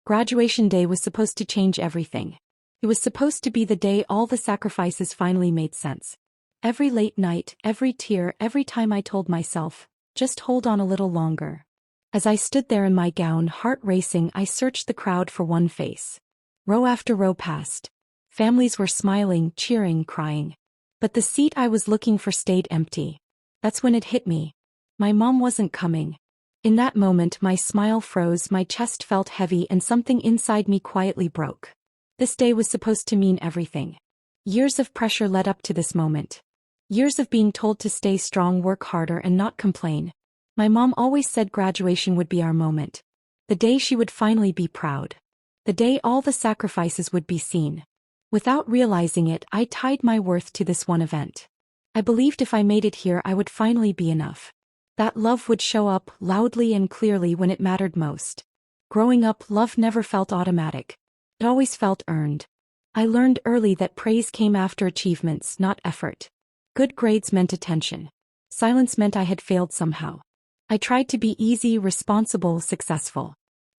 Graduation day was supposed to change everything. It was supposed to be the day all the sacrifices finally made sense. Every late night, every tear, every time I told myself, just hold on a little longer. As I stood there in my gown, heart racing, I searched the crowd for one face. Row after row passed. Families were smiling, cheering, crying. But the seat I was looking for stayed empty. That's when it hit me. My mom wasn't coming. In that moment, my smile froze, my chest felt heavy, and something inside me quietly broke. This day was supposed to mean everything. Years of pressure led up to this moment. Years of being told to stay strong, work harder, and not complain. My mom always said graduation would be our moment. The day she would finally be proud. The day all the sacrifices would be seen. Without realizing it, I tied my worth to this one event. I believed if I made it here, I would finally be enough. That love would show up loudly and clearly when it mattered most. Growing up, love never felt automatic. It always felt earned. I learned early that praise came after achievements, not effort. Good grades meant attention. Silence meant I had failed somehow. I tried to be easy, responsible, successful.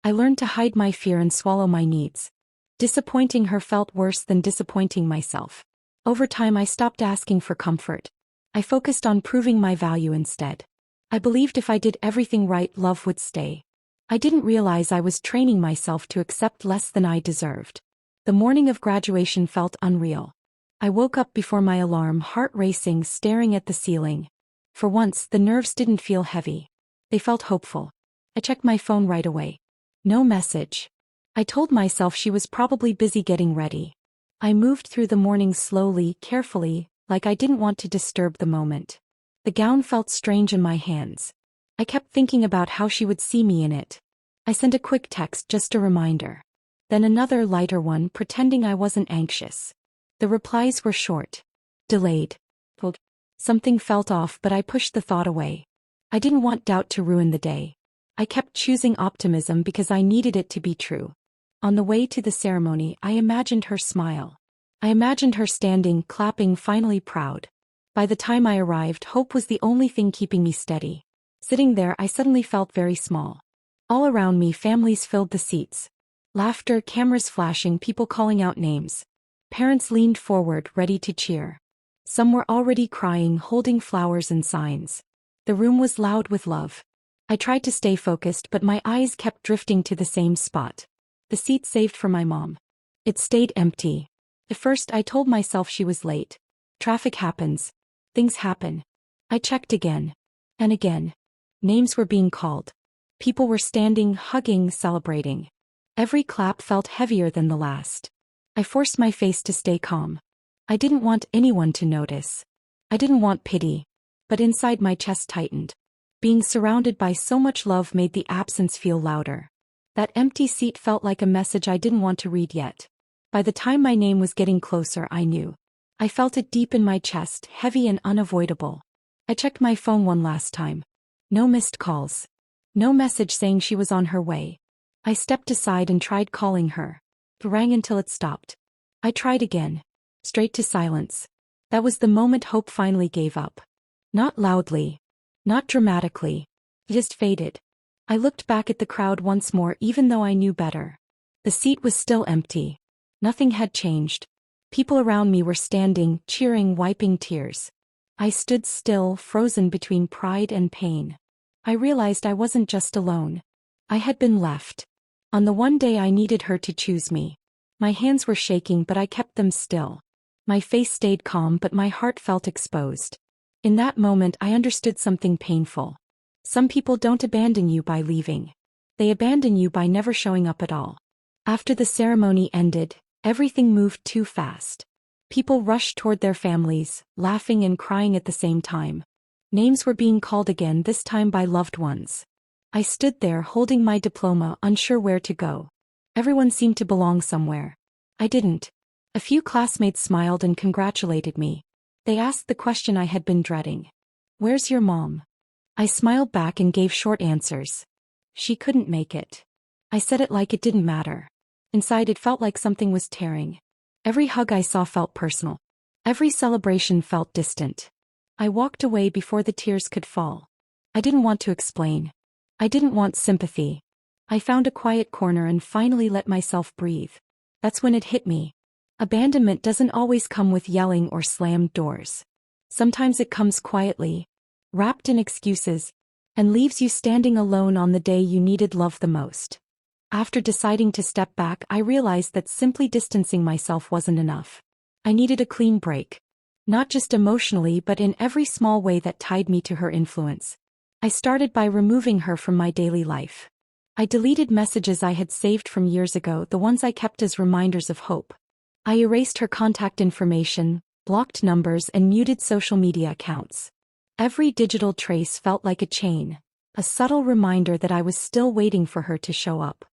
I learned to hide my fear and swallow my needs. Disappointing her felt worse than disappointing myself. Over time, I stopped asking for comfort. I focused on proving my value instead. I believed if I did everything right, love would stay. I didn't realize I was training myself to accept less than I deserved. The morning of graduation felt unreal. I woke up before my alarm, heart racing, staring at the ceiling. For once, the nerves didn't feel heavy. They felt hopeful. I checked my phone right away. No message. I told myself she was probably busy getting ready. I moved through the morning slowly, carefully, like I didn't want to disturb the moment. The gown felt strange in my hands. I kept thinking about how she would see me in it. I sent a quick text, just a reminder. Then another lighter one, pretending I wasn't anxious. The replies were short. Delayed. Something felt off, but I pushed the thought away. I didn't want doubt to ruin the day. I kept choosing optimism because I needed it to be true. On the way to the ceremony, I imagined her smile. I imagined her standing, clapping, finally proud. By the time I arrived, hope was the only thing keeping me steady. Sitting there, I suddenly felt very small. All around me, families filled the seats. Laughter, cameras flashing, people calling out names. Parents leaned forward, ready to cheer. Some were already crying, holding flowers and signs. The room was loud with love. I tried to stay focused, but my eyes kept drifting to the same spot. The seat saved for my mom. It stayed empty. At first, I told myself she was late. Traffic happens. Things happen. I checked again. And again. Names were being called. People were standing, hugging, celebrating. Every clap felt heavier than the last. I forced my face to stay calm. I didn't want anyone to notice. I didn't want pity. But inside, my chest tightened. Being surrounded by so much love made the absence feel louder. That empty seat felt like a message I didn't want to read yet. By the time my name was getting closer, I knew. I felt it deep in my chest, heavy and unavoidable. I checked my phone one last time. No missed calls. No message saying she was on her way. I stepped aside and tried calling her. It rang until it stopped. I tried again. Straight to silence. That was the moment hope finally gave up. Not loudly. Not dramatically. It just faded. I looked back at the crowd once more, even though I knew better. The seat was still empty. Nothing had changed. People around me were standing, cheering, wiping tears. I stood still, frozen between pride and pain. I realized I wasn't just alone. I had been left. On the one day I needed her to choose me. My hands were shaking, but I kept them still. My face stayed calm, but my heart felt exposed. In that moment, I understood something painful. Some people don't abandon you by leaving. They abandon you by never showing up at all. After the ceremony ended, everything moved too fast. People rushed toward their families, laughing and crying at the same time. Names were being called again, this time by loved ones. I stood there holding my diploma, unsure where to go. Everyone seemed to belong somewhere. I didn't. A few classmates smiled and congratulated me. They asked the question I had been dreading. "Where's your mom?" I smiled back and gave short answers. "She couldn't make it." I said it like it didn't matter. Inside, it felt like something was tearing. Every hug I saw felt personal. Every celebration felt distant. I walked away before the tears could fall. I didn't want to explain. I didn't want sympathy. I found a quiet corner and finally let myself breathe. That's when it hit me. Abandonment doesn't always come with yelling or slammed doors. Sometimes it comes quietly, wrapped in excuses, and leaves you standing alone on the day you needed love the most. After deciding to step back, I realized that simply distancing myself wasn't enough. I needed a clean break. Not just emotionally but in every small way that tied me to her influence. I started by removing her from my daily life. I deleted messages I had saved from years ago, the ones I kept as reminders of hope. I erased her contact information, blocked numbers, and muted social media accounts. Every digital trace felt like a chain, a subtle reminder that I was still waiting for her to show up.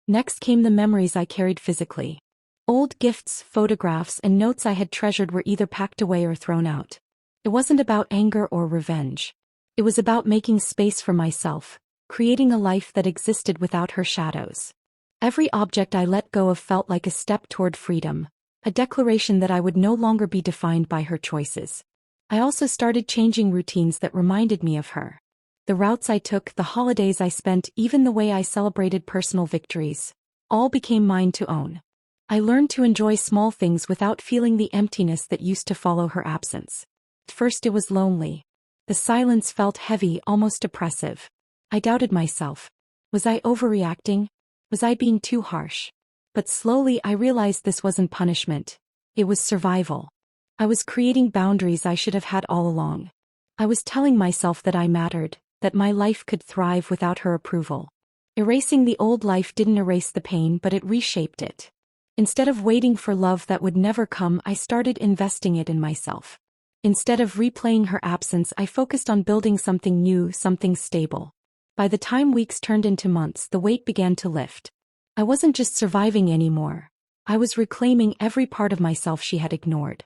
Next came the memories I carried physically. Old gifts, photographs, and notes I had treasured were either packed away or thrown out. It wasn't about anger or revenge. It was about making space for myself, creating a life that existed without her shadows. Every object I let go of felt like a step toward freedom, a declaration that I would no longer be defined by her choices. I also started changing routines that reminded me of her. The routes I took, the holidays I spent, even the way I celebrated personal victories, all became mine to own. I learned to enjoy small things without feeling the emptiness that used to follow her absence. At first it was lonely. The silence felt heavy, almost oppressive. I doubted myself. Was I overreacting? Was I being too harsh? But slowly I realized this wasn't punishment. It was survival. I was creating boundaries I should have had all along. I was telling myself that I mattered, that my life could thrive without her approval. Erasing the old life didn't erase the pain, but it reshaped it. Instead of waiting for love that would never come, I started investing it in myself. Instead of replaying her absence, I focused on building something new, something stable. By the time weeks turned into months, the weight began to lift. I wasn't just surviving anymore. I was reclaiming every part of myself she had ignored.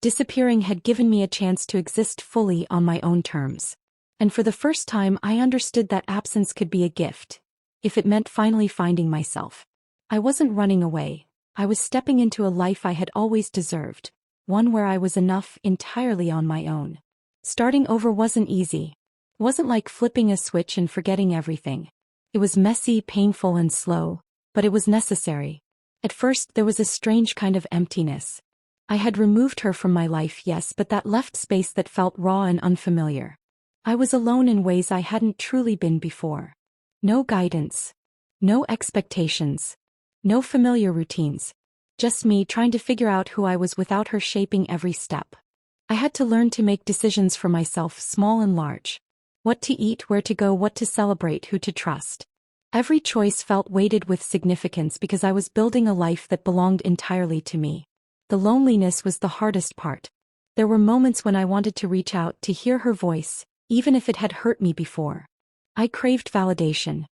Disappearing had given me a chance to exist fully on my own terms. And for the first time I understood that absence could be a gift, if it meant finally finding myself. I wasn't running away. I was stepping into a life I had always deserved, one where I was enough, entirely on my own. Starting over wasn't easy. It wasn't like flipping a switch and forgetting everything. It was messy, painful, and slow, but it was necessary. At first there was a strange kind of emptiness. I had removed her from my life, yes, but that left space that felt raw and unfamiliar. I was alone in ways I hadn't truly been before. No guidance. No expectations. No familiar routines. Just me trying to figure out who I was without her shaping every step. I had to learn to make decisions for myself, small and large. What to eat, where to go, what to celebrate, who to trust. Every choice felt weighted with significance because I was building a life that belonged entirely to me. The loneliness was the hardest part. There were moments when I wanted to reach out, to hear her voice, even if it had hurt me before. I craved validation.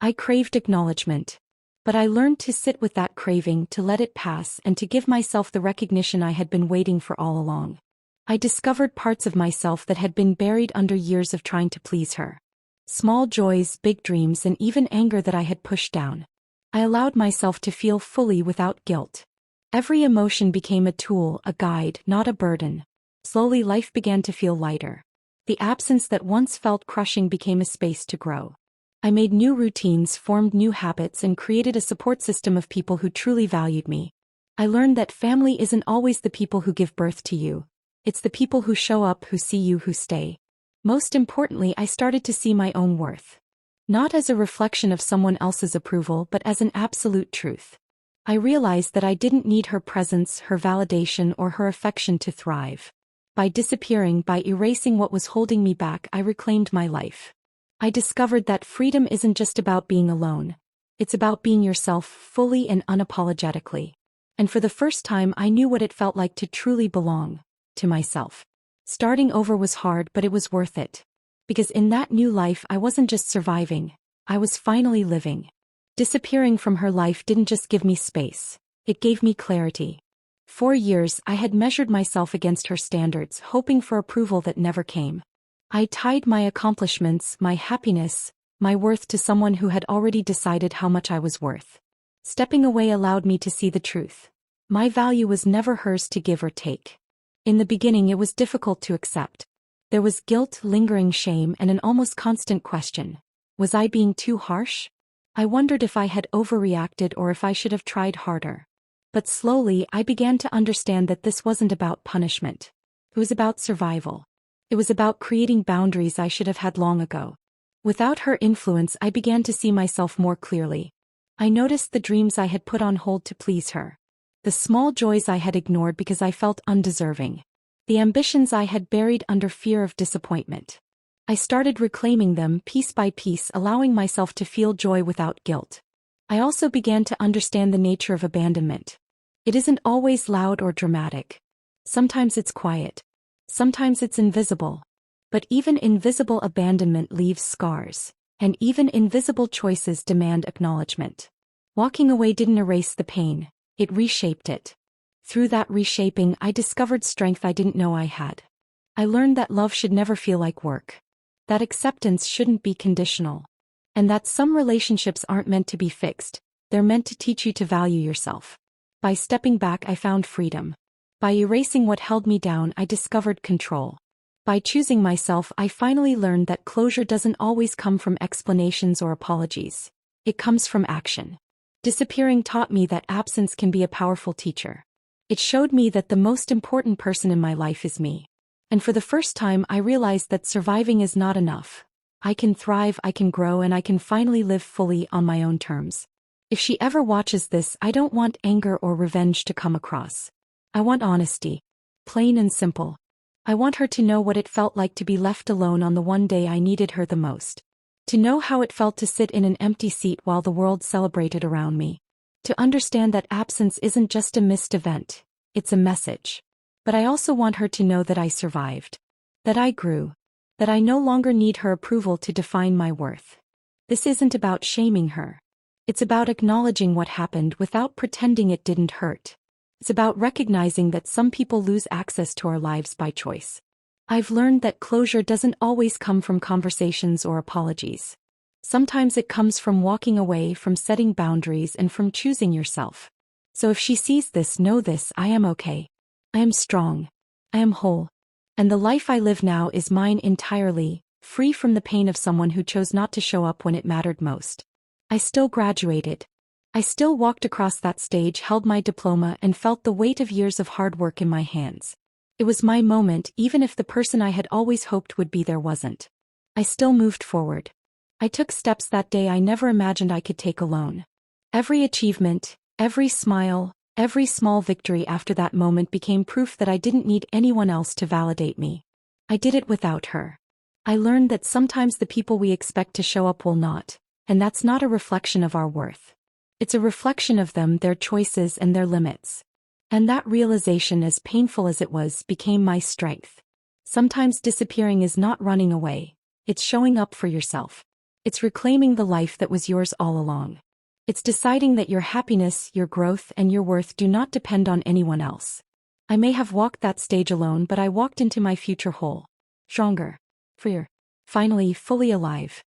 I craved acknowledgement. But I learned to sit with that craving, to let it pass, and to give myself the recognition I had been waiting for all along. I discovered parts of myself that had been buried under years of trying to please her. Small joys, big dreams, and even anger that I had pushed down. I allowed myself to feel fully without guilt. Every emotion became a tool, a guide, not a burden. Slowly life began to feel lighter. The absence that once felt crushing became a space to grow. I made new routines, formed new habits, and created a support system of people who truly valued me. I learned that family isn't always the people who give birth to you. It's the people who show up, who see you, who stay. Most importantly, I started to see my own worth. Not as a reflection of someone else's approval, but as an absolute truth. I realized that I didn't need her presence, her validation, or her affection to thrive. By disappearing, by erasing what was holding me back, I reclaimed my life. I discovered that freedom isn't just about being alone. It's about being yourself fully and unapologetically. And for the first time, I knew what it felt like to truly belong to myself. Starting over was hard, but it was worth it. Because in that new life, I wasn't just surviving, I was finally living. Disappearing from her life didn't just give me space, it gave me clarity. For years, I had measured myself against her standards, hoping for approval that never came. I tied my accomplishments, my happiness, my worth to someone who had already decided how much I was worth. Stepping away allowed me to see the truth. My value was never hers to give or take. In the beginning, it was difficult to accept. There was guilt, lingering shame, and an almost constant question. Was I being too harsh? I wondered if I had overreacted or if I should have tried harder. But slowly I began to understand that this wasn't about punishment. It was about survival. It was about creating boundaries I should have had long ago. Without her influence, I began to see myself more clearly. I noticed the dreams I had put on hold to please her. The small joys I had ignored because I felt undeserving. The ambitions I had buried under fear of disappointment. I started reclaiming them piece by piece, allowing myself to feel joy without guilt. I also began to understand the nature of abandonment. It isn't always loud or dramatic. Sometimes it's quiet. Sometimes it's invisible. But even invisible abandonment leaves scars, and even invisible choices demand acknowledgement. Walking away didn't erase the pain, it reshaped it. Through that reshaping, I discovered strength I didn't know I had. I learned that love should never feel like work. That acceptance shouldn't be conditional. And that some relationships aren't meant to be fixed, they're meant to teach you to value yourself. By stepping back, I found freedom. By erasing what held me down, I discovered control. By choosing myself, I finally learned that closure doesn't always come from explanations or apologies. It comes from action. Disappearing taught me that absence can be a powerful teacher. It showed me that the most important person in my life is me. And for the first time, I realized that surviving is not enough. I can thrive, I can grow, and I can finally live fully on my own terms. If she ever watches this, I don't want anger or revenge to come across. I want honesty. Plain and simple. I want her to know what it felt like to be left alone on the one day I needed her the most. To know how it felt to sit in an empty seat while the world celebrated around me. To understand that absence isn't just a missed event, it's a message. But I also want her to know that I survived. That I grew. That I no longer need her approval to define my worth. This isn't about shaming her. It's about acknowledging what happened without pretending it didn't hurt. It's about recognizing that some people lose access to our lives by choice. I've learned that closure doesn't always come from conversations or apologies. Sometimes it comes from walking away, from setting boundaries, and from choosing yourself. So if she sees this, know this: I am okay. I am strong. I am whole. And the life I live now is mine entirely, free from the pain of someone who chose not to show up when it mattered most. I still graduated. I still walked across that stage, held my diploma, and felt the weight of years of hard work in my hands. It was my moment, even if the person I had always hoped would be there wasn't. I still moved forward. I took steps that day I never imagined I could take alone. Every achievement, every smile, every small victory after that moment became proof that I didn't need anyone else to validate me. I did it without her. I learned that sometimes the people we expect to show up will not, and that's not a reflection of our worth. It's a reflection of them, their choices, and their limits. And that realization, as painful as it was, became my strength. Sometimes disappearing is not running away. It's showing up for yourself. It's reclaiming the life that was yours all along. It's deciding that your happiness, your growth, and your worth do not depend on anyone else. I may have walked that stage alone, but I walked into my future whole. Stronger. Freer. Finally, fully alive.